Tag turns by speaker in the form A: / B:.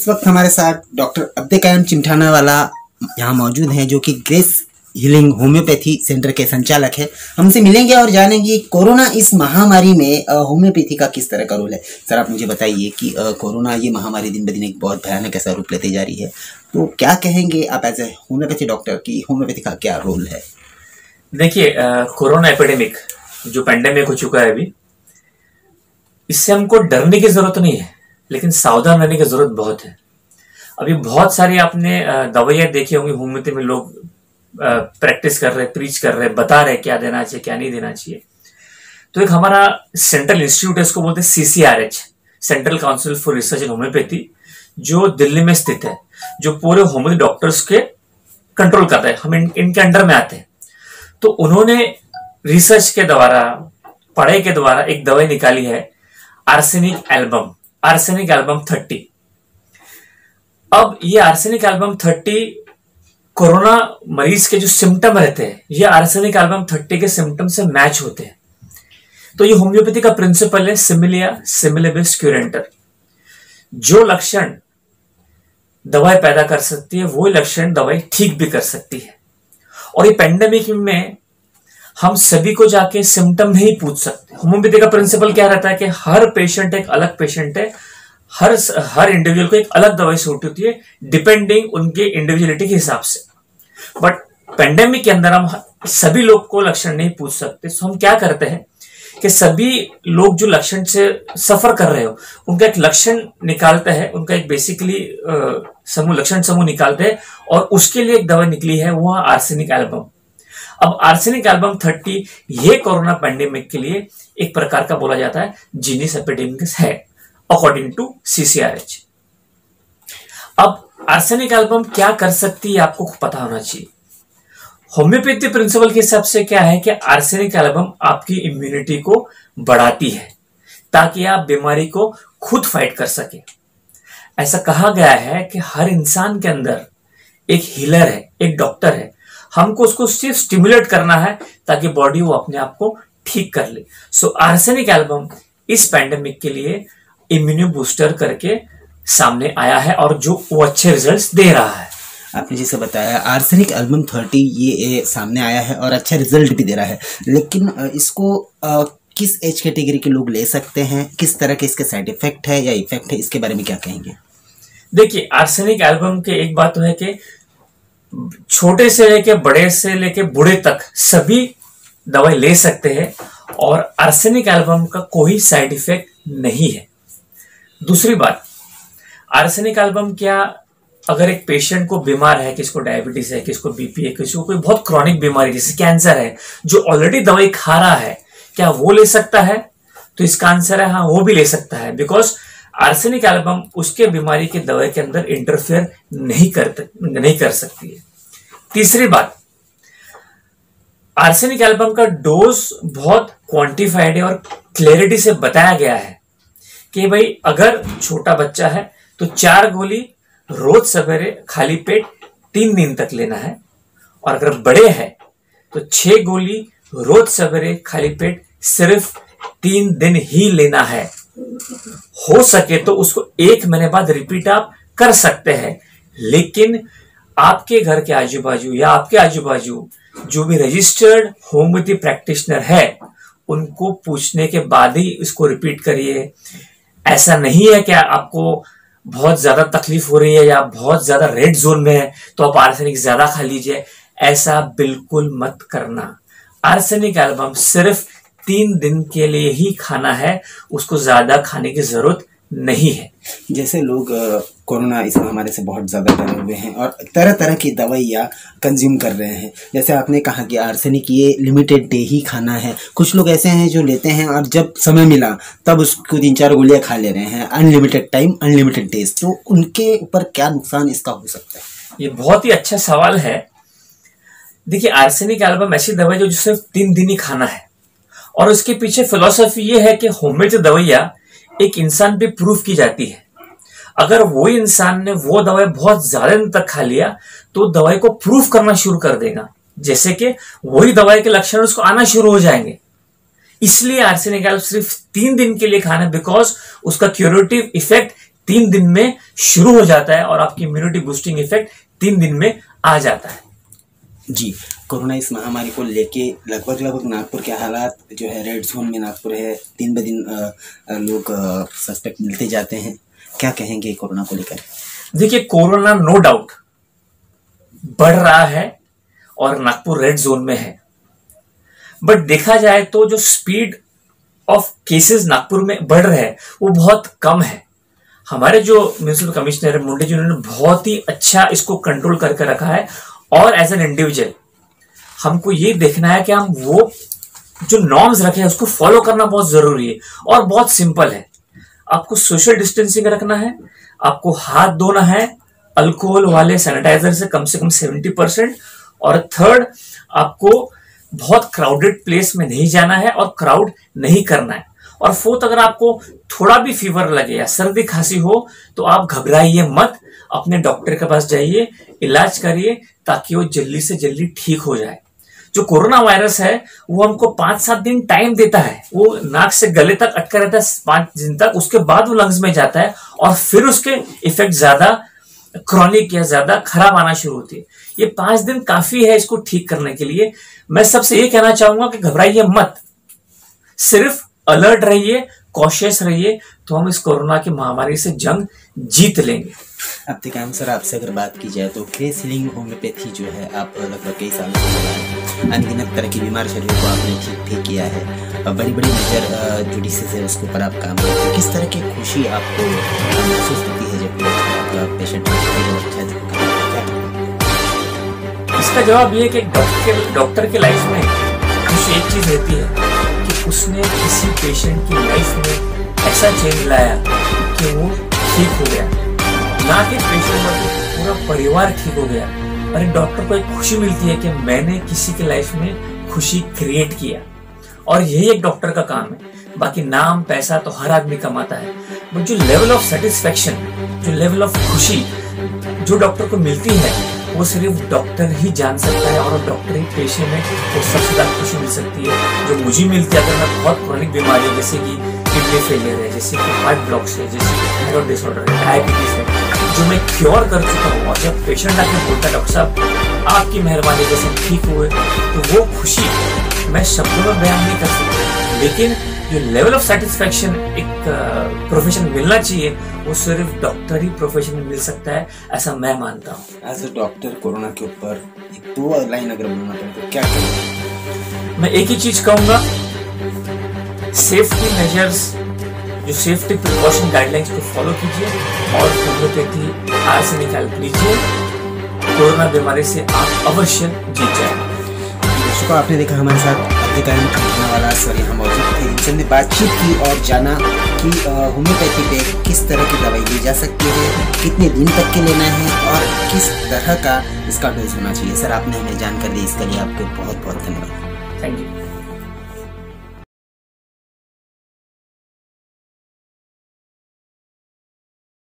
A: इस वक्त हमारे साथ डॉक्टर अब्दे कायम चिमठाना वाला यहाँ मौजूद हैं, जो कि ग्रेस हीलिंग होम्योपैथी सेंटर के संचालक है। हमसे मिलेंगे और जानेंगे कोरोना इस महामारी में होम्योपैथी का किस तरह का रोल है। सर, आप मुझे बताइए कि कोरोना ये महामारी दिन ब दिन एक बहुत भयानक ऐसा रूप लेते जा रही है, तो क्या कहेंगे आप एज ए होम्योपैथी डॉक्टर की होम्योपैथी का क्या रोल है?
B: देखिए, कोरोना एपिडेमिक जो पैंडेमिक हो चुका है अभी, इससे हमको डरने की जरूरत नहीं है, लेकिन सावधान रहने की जरूरत बहुत है। अभी बहुत सारी आपने दवाइयां देखी होंगी, होम्योपैथी में लोग प्रैक्टिस कर रहे, प्रीच कर रहे, बता रहे क्या देना चाहिए क्या नहीं देना चाहिए। तो एक हमारा सेंट्रल इंस्टीट्यूट है, इसको बोलते हैं CCRH, central council for research in homeopathy, जो दिल्ली में स्थित है, जो पूरे होम्योपैथी डॉक्टर्स के कंट्रोल करता है। हम इनके अंडर में आते हैं। तो उन्होंने रिसर्च के द्वारा, पढ़ाई के द्वारा एक दवाई निकाली है, आर्सेनिक एल्बम 30। अब ये आर्सेनिक एल्बम 30 कोरोना मरीज के जो सिम्टम रहते हैं, ये आर्सेनिक एल्बम 30 के सिम्टम से मैच होते हैं। तो ये होम्योपैथी का प्रिंसिपल है, सिमिलिया सिमिलिबिस क्यूरेंटर। जो लक्षण दवाई पैदा कर सकती है, वो लक्षण दवाई ठीक भी कर सकती है। और ये पेंडेमिक में हम सभी को जाके सिम्टम नहीं पूछ सकते। होम्योपैथी का प्रिंसिपल क्या रहता है कि हर पेशेंट एक अलग पेशेंट है, हर इंडिविजुअल को एक अलग दवाई सूट होती है, डिपेंडिंग उनके इंडिविजुअलिटी के हिसाब से। बट पेंडेमिक के अंदर हम सभी लोग को लक्षण नहीं पूछ सकते। तो हम क्या करते हैं कि सभी लोग जो लक्षण से सफर कर रहे हो, उनका एक लक्षण निकालते हैं, उनका एक बेसिकली लक्षण समूह निकालते हैं, और उसके लिए एक दवा निकली है, वो आर्सेनिक एल्बम। अब आर्सेनिक एल्बम 30 ये कोरोना पैंडेमिक के लिए एक प्रकार का बोला जाता है जीनियस एपिडेमिकस है, अकॉर्डिंग टू CCRH। अब आर्सेनिक एल्बम क्या कर सकती है, आपको पता होना चाहिए। होम्योपैथी प्रिंसिपल के हिसाब से क्या है कि आर्सेनिक एल्बम आपकी इम्यूनिटी को बढ़ाती है, ताकि आप बीमारी को खुद फाइट कर सके। ऐसा कहा गया है कि हर इंसान के अंदर एक हीलर है, एक डॉक्टर है, हमको उसको सिर्फ स्टिमुलेट करना है ताकि बॉडी वो अपने आप को ठीक कर ले। सो आर्सेनिक एल्बम इस पैंडेमिक के लिए इम्यूनो बूस्टर करके सामने आया है, और जो वो अच्छे रिजल्ट्स दे रहा है।
A: आपने जैसे बताया आर्सेनिक एल्बम 30 ये सामने आया है और अच्छा रिजल्ट भी दे रहा है, लेकिन इसको किस एज कैटेगरी के लोग ले सकते हैं, किस तरह के इसके साइड इफेक्ट है या इफेक्ट है, इसके बारे में क्या कहेंगे?
B: देखिए, आर्सेनिक एल्बम के एक बात तो है कि छोटे से लेके बड़े से लेके बूढ़े तक सभी दवाई ले सकते हैं, और आर्सेनिक एल्बम का कोई साइड इफेक्ट नहीं है। दूसरी बात, आर्सेनिक एल्बम क्या, अगर एक पेशेंट को बीमार है, किसको डायबिटीज है, किसको बीपी है, किसी कोई बहुत क्रॉनिक बीमारी जैसे कैंसर है, जो ऑलरेडी दवाई खा रहा है, क्या वो ले सकता है? तो इसका आंसर है हाँ, वो भी ले सकता है, बिकॉज आर्सेनिक एल्बम उसके बीमारी के दवाई के अंदर इंटरफेयर नहीं कर सकती है। तीसरी बात, आर्सेनिक एल्बम का डोज बहुत क्वांटिफाइड है और क्लैरिटी से बताया गया है कि भाई अगर छोटा बच्चा है तो 4 गोली रोज सवेरे खाली पेट 3 दिन तक लेना है, और अगर बड़े हैं तो 6 गोली रोज सवेरे खाली पेट सिर्फ 3 दिन ही लेना है। हो सके तो उसको 1 महीने बाद रिपीट आप कर सकते हैं, लेकिन आपके घर के आजू बाजू या आपके आजू बाजू जो भी रजिस्टर्ड होम्योपैथी प्रैक्टिशनर है, उनको पूछने के बाद ही इसको रिपीट करिए। ऐसा नहीं है कि आपको बहुत ज्यादा तकलीफ हो रही है या बहुत ज्यादा रेड जोन में है तो आप आर्सेनिक ज्यादा खा लीजिए, ऐसा बिल्कुल मत करना। आर्सेनिक एल्बम सिर्फ 3 दिन के लिए ही खाना है, उसको ज्यादा खाने की जरूरत नहीं है।
A: जैसे लोग कोरोना इस महामारी से बहुत ज़्यादा डरे हुए हैं और तरह तरह की दवाइयाँ कंज्यूम कर रहे हैं, जैसे आपने कहा कि आर्सेनिक ये लिमिटेड डे ही खाना है। कुछ लोग ऐसे हैं जो लेते हैं और जब समय मिला तब उसको 3-4 गोलियाँ खा ले रहे हैं, अनलिमिटेड टाइम अनलिमिटेड डेज। तो उनके ऊपर क्या नुकसान इसका हो सकता है?
B: ये बहुत ही अच्छा सवाल है। देखिए, आर्सेनिक एल्बम ऐसी दवाई जो सिर्फ 3 दिन ही खाना है, और उसके पीछे फिलॉसफी ये है कि होम्योपैथी दवाइयाँ एक इंसान पे प्रूफ की जाती है। अगर वो इंसान ने वो दवाई बहुत ज्यादा दिन तक खा लिया तो दवाई को प्रूफ करना शुरू कर देगा, जैसे कि वही दवाई के लक्षण उसको आना शुरू हो जाएंगे। इसलिए आर्सेनिक एल्बम सिर्फ 3 दिन के लिए खाना, बिकॉज उसका क्यूरेटिव इफेक्ट 3 दिन में शुरू हो जाता है और आपकी इम्यूनिटी बूस्टिंग इफेक्ट 3 दिन में आ जाता है।
A: जी, कोरोना इस महामारी को लेके लगभग नागपुर के हालात जो है, रेड जोन में नागपुर है, दिन ब दिन लोग सस्पेक्ट मिलते जाते हैं, क्या कहेंगे कोरोना को लेकर?
B: देखिए, कोरोना नो डाउट बढ़ रहा है और नागपुर रेड जोन में है, बट देखा जाए तो जो स्पीड ऑफ केसेस नागपुर में बढ़ रहे हैं वो बहुत कम है। हमारे जो म्युनिसिपल कमिश्नर है मुंडे जी, उन्होंने बहुत ही अच्छा इसको कंट्रोल करके रखा है। और एज एन इंडिविजुअल हमको ये देखना है कि हम वो जो नॉर्म्स रखे हैं उसको फॉलो करना बहुत जरूरी है और बहुत सिंपल है। आपको सोशल डिस्टेंसिंग रखना है, आपको हाथ धोना है अल्कोहल वाले सैनिटाइजर से कम 70%, और थर्ड, आपको बहुत क्राउडेड प्लेस में नहीं जाना है और क्राउड नहीं करना है, और फोर्थ, अगर आपको थोड़ा भी फीवर लगे या सर्दी खांसी हो तो आप घबराइए मत, अपने डॉक्टर के पास जाइए, इलाज करिए ताकि वो जल्दी से जल्दी ठीक हो जाए। जो कोरोना वायरस है वो हमको 5-7 दिन टाइम देता है, वो नाक से गले तक अटका रहता है 5 दिन तक, उसके बाद वो लंग्स में जाता है और फिर उसके इफेक्ट ज्यादा क्रॉनिक या ज्यादा खराब आना शुरू होती है। ये 5 दिन काफी है इसको ठीक करने के लिए। मैं सबसे ये कहना चाहूंगा कि घबराइए मत, सिर्फ अलर्ट रहिए, कॉशियस रहिए, तो हम इस कोरोना की महामारी से जंग जीत लेंगे।
A: अब तक सर, आपसे अगर बात की जाए तो ग्रेस हीलिंग होम्योपैथी जो है, आप लगभग कई सालों से लगा है, अनगिनत तरह की बीमार शरीर को आपने ठीक किया है, बड़ी बड़ी मेजर जो डिसीज है उसके ऊपर आप काम करते हैं। किस तरह की खुशी आपको महसूस होती है जब आपका पेशेंट
B: इसका जवाब ये है कि डॉक्टर के लाइफ में खुशी एक चीज रहती है कि उसने किसी पेशेंट की लाइफ में ऐसा चेंज लाया कि वो ठीक हो गया, ना कि पेशेंट और पूरा परिवार ठीक हो गया। और एक डॉक्टर को एक खुशी मिलती है कि मैंने किसी की लाइफ में खुशी क्रिएट किया, और यही एक डॉक्टर का काम है। बाकी नाम पैसा तो हर आदमी कमाता है, बट जो लेवल ऑफ सेटिस्फेक्शन, जो लेवल ऑफ खुशी जो डॉक्टर को मिलती है वो सिर्फ डॉक्टर ही जान सकता है, और डॉक्टर ही पेशेंट में वो सबसे ज्यादा खुशी मिल सकती है जो मुझे मिलती है। अगर मैं बहुत क्रॉनिक बीमारी है, जैसे कि किडनी फेलियर है, जैसे कि हार्ट ब्लॉक्स है, जैसे कि थायराइड डिसऑर्डर है, डायबिटीज है, जो मैं क्योर कर चुका हूँ, और जब पेशेंट आके बोलता है डॉक्टर साहब आपकी मेहरबानी जैसे ठीक हुए, तो वो खुशी मैं शब्दों में बयान नहीं कर सकता। लेकिन जो लेवल ऑफ सेटिस्फेक्शन एक प्रोफेशन मिलना चाहिए वो सिर्फ डॉक्टर ही प्रोफेशन में मिल सकता है, ऐसा मैं मानता हूँ।
A: एज अ डॉक्टर, कोरोना के ऊपर 2 लाइन अगर बोलना पड़े तो क्या करें?
B: मैं एक ही चीज कहूंगा, सेफ्टी मेजर्स, जो सेफ्टी प्रिकॉशन गाइडलाइंस को फॉलो कीजिए और होम्योपैथी आज से निकाल लीजिए, कोरोना बीमारी से आप अवश्य जीत जाएंगे।
A: दर्शकों, आपने देखा हमारे साथ वाला सर यहाँ मौजूद थे, इनसे हमने बातचीत की और जाना कि होम्योपैथी पे किस तरह की दवाई ली जा सकती है, कितने दिन तक के लेना है और किस तरह का इसका डोज होना चाहिए। सर, आपने हमें जानकारी दी, इसके लिए आपको बहुत बहुत धन्यवाद।
B: Thank you.